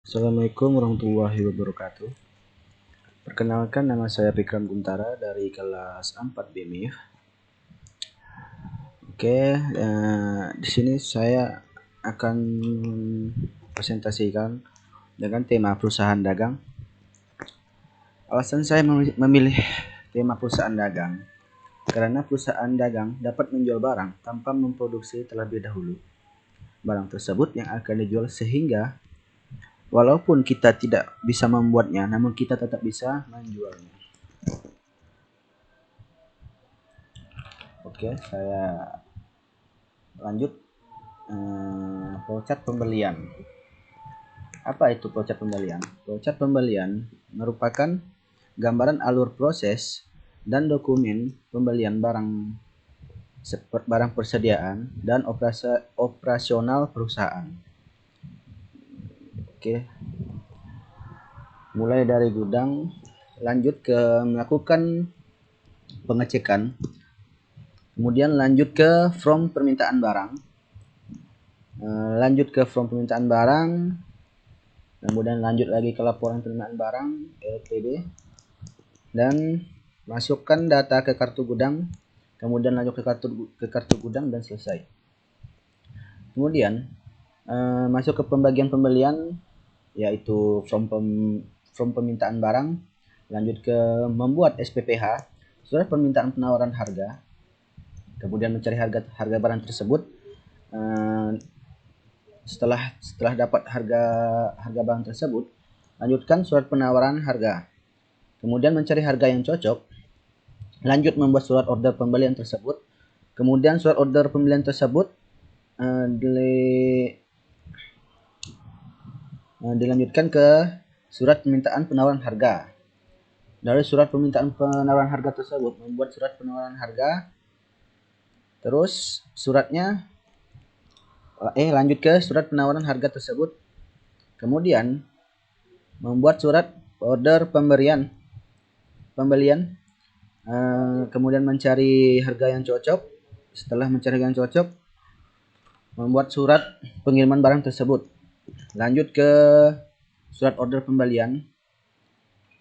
Assalamualaikum warahmatullahi wabarakatuh. Perkenalkan, nama saya Fikram Guntara dari kelas 4 BMIF. Oke, di sini saya akan presentasikan dengan tema perusahaan dagang. Alasan saya memilih tema perusahaan dagang karena perusahaan dagang dapat menjual barang tanpa memproduksi terlebih dahulu barang tersebut yang akan dijual, sehingga walaupun kita tidak bisa membuatnya, namun kita tetap bisa menjualnya. Oke, saya lanjut. Flowchart pembelian. Apa itu flowchart pembelian? Flowchart pembelian merupakan gambaran alur proses dan dokumen pembelian barang persediaan dan operasional perusahaan. Oke. Mulai dari gudang, lanjut ke melakukan pengecekan, kemudian lanjut ke form permintaan barang, kemudian lanjut lagi ke laporan penerimaan barang LPB, dan masukkan data ke kartu gudang, kemudian lanjut ke kartu gudang dan selesai. Kemudian masuk ke pembagian pembelian, yaitu form permintaan barang, lanjut ke membuat SPPH, surat permintaan penawaran harga, kemudian mencari harga barang tersebut. Setelah dapat harga barang tersebut, lanjutkan surat penawaran harga, kemudian mencari harga yang cocok, lanjut membuat surat order pembelian tersebut, kemudian surat order pembelian tersebut dilanjutkan ke surat permintaan penawaran harga. Dari surat permintaan penawaran harga tersebut membuat surat penawaran harga, terus lanjut ke surat penawaran harga tersebut, kemudian membuat surat order pembelian, kemudian mencari harga yang cocok. Setelah mencari harga yang cocok, membuat surat pengiriman barang tersebut, lanjut ke surat order pembelian.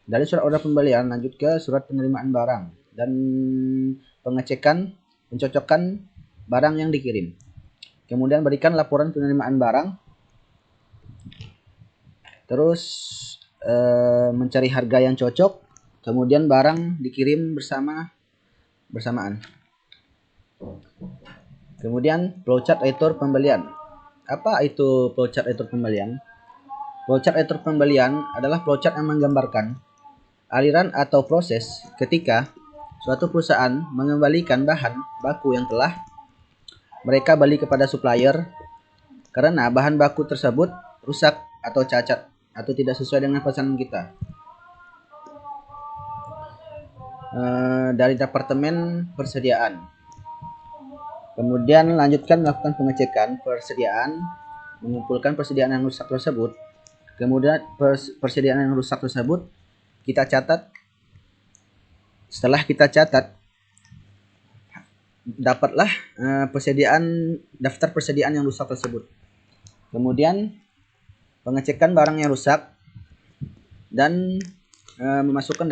Dari surat order pembelian lanjut ke surat penerimaan barang dan pencocokan barang yang dikirim. Kemudian berikan laporan penerimaan barang, terus mencari harga yang cocok, kemudian barang dikirim bersamaan. Kemudian flowchart editor pembelian. Apa itu flowchart editor pembelian? Flowchart editor pembelian adalah flowchart yang menggambarkan aliran atau proses ketika suatu perusahaan mengembalikan bahan baku yang telah mereka beli kepada supplier karena bahan baku tersebut rusak atau cacat atau tidak sesuai dengan pesanan kita. Dari departemen persediaan. Kemudian lanjutkan melakukan pengecekan persediaan, mengumpulkan persediaan yang rusak tersebut. Kemudian persediaan yang rusak tersebut kita catat. Setelah kita catat, dapatlah daftar persediaan yang rusak tersebut. Kemudian pengecekan barang yang rusak dan memasukkan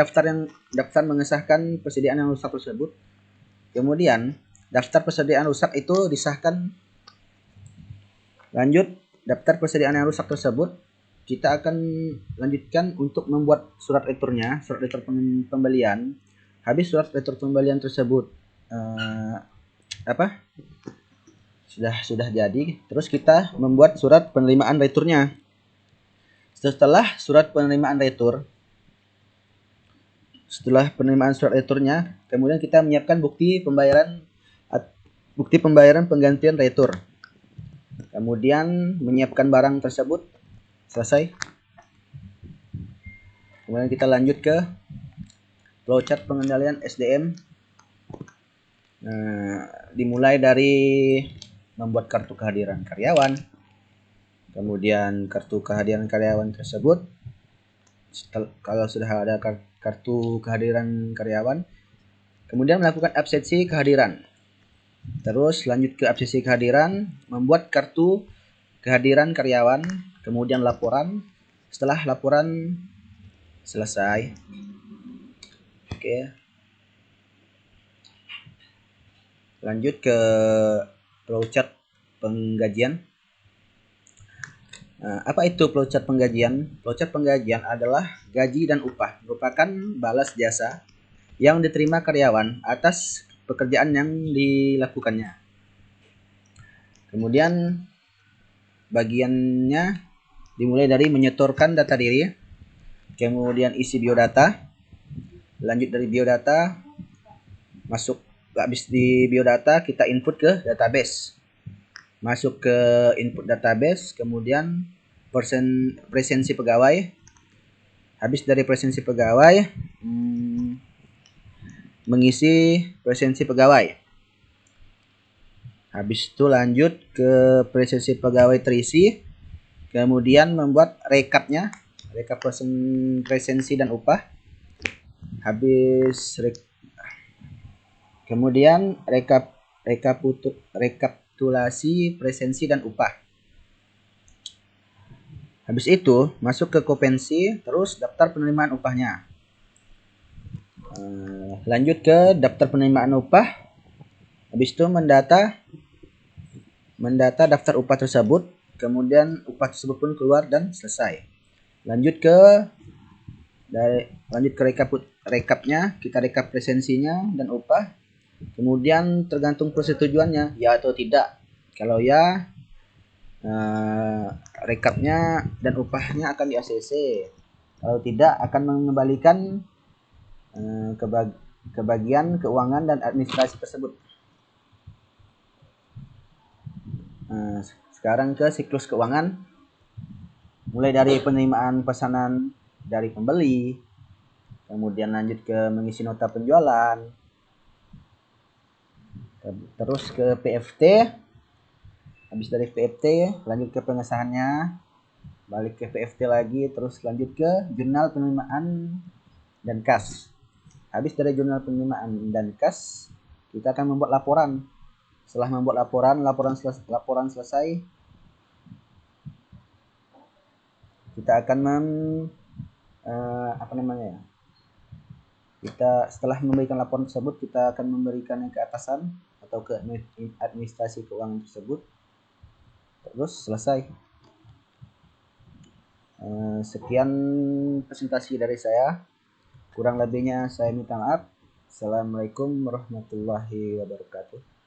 daftar mengesahkan persediaan yang rusak tersebut. Kemudian daftar persediaan rusak itu disahkan. Lanjut, daftar persediaan yang rusak tersebut kita akan lanjutkan untuk membuat surat returnya, surat retur pembelian. Habis surat retur pembelian tersebut sudah jadi, terus kita membuat surat penerimaan returnya. Setelah penerimaan surat returnya, kemudian kita menyiapkan bukti pembayaran penggantian retur. Kemudian menyiapkan barang tersebut, selesai. Kemudian kita lanjut ke flowchart pengendalian SDM. Dimulai dari membuat kartu kehadiran karyawan. Kemudian kartu kehadiran karyawan tersebut, kalau sudah ada kartu kehadiran karyawan, kemudian melakukan absensi kehadiran. Terus lanjut ke absensi kehadiran, membuat kartu kehadiran karyawan, kemudian laporan, Setelah laporan selesai, oke, lanjut ke flowchart penggajian. Apa itu flowchart penggajian? Flowchart penggajian adalah gaji dan upah, merupakan balas jasa yang diterima karyawan atas pekerjaan yang dilakukannya. Kemudian bagiannya dimulai dari menyetorkan data diri, kemudian isi biodata, lanjut dari biodata masuk, habis di biodata kita input ke database, masuk ke input database, kemudian presensi pegawai, habis dari presensi pegawai mengisi presensi pegawai, habis itu lanjut ke presensi pegawai terisi, kemudian membuat rekapnya, rekap presensi dan upah, habis kemudian rekapitulasi presensi dan upah. Habis itu masuk ke kopensi, terus daftar penerimaan upahnya. Lanjut ke daftar penerimaan upah. Habis itu mendata daftar upah tersebut, kemudian upah tersebut pun keluar dan selesai. Lanjut ke rekapnya, kita rekap presensinya dan upah. Kemudian tergantung persetujuannya, ya atau tidak. Kalau ya, rekapnya dan upahnya akan di ACC. Kalau tidak, akan mengembalikan ke bagian keuangan dan administrasi tersebut. Sekarang ke siklus keuangan, mulai dari penerimaan pesanan dari pembeli, kemudian lanjut ke mengisi nota penjualan, terus ke PFT, habis dari PFT lanjut ke pengesahannya, balik ke PFT lagi, terus lanjut ke jurnal penerimaan dan kas. Habis dari jurnal penerimaan dan kas, kita akan membuat laporan. Setelah membuat laporan selesai, kita akan setelah memberikan laporan tersebut, kita akan memberikannya ke atasan atau ke administrasi keuangan tersebut. Terus selesai. Sekian presentasi dari saya. Kurang lebihnya saya minta maaf. Assalamualaikum warahmatullahi wabarakatuh.